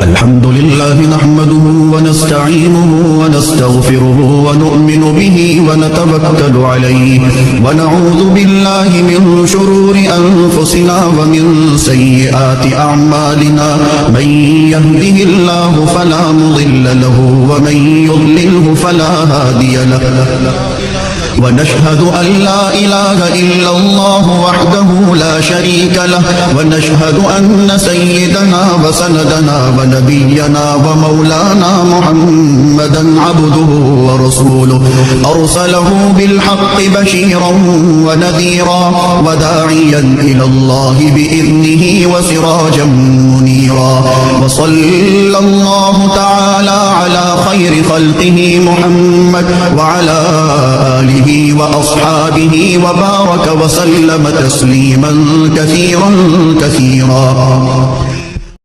الحمد لله نحمده ونستعينه ونستغفره ونؤمن به ونتوكل عليه ونعوذ بالله من شرور أنفسنا ومن سيئات أعمالنا من يهده الله فلا مضل له ومن يضلله فلا هادي له ونشهد أن لا إله إلا الله وحده لا شريك له ونشهد أن سيدنا وسندنا ونبينا ومولانا محمدا عبده ورسوله أرسله بالحق بشيرا ونذيرا وداعيا إلى الله بإذنه وسراجا منيرا وصلى الله تعالى على خير خلقه محمد وعلى آله وأصحابه وبارك وسلم تسليما كثيرا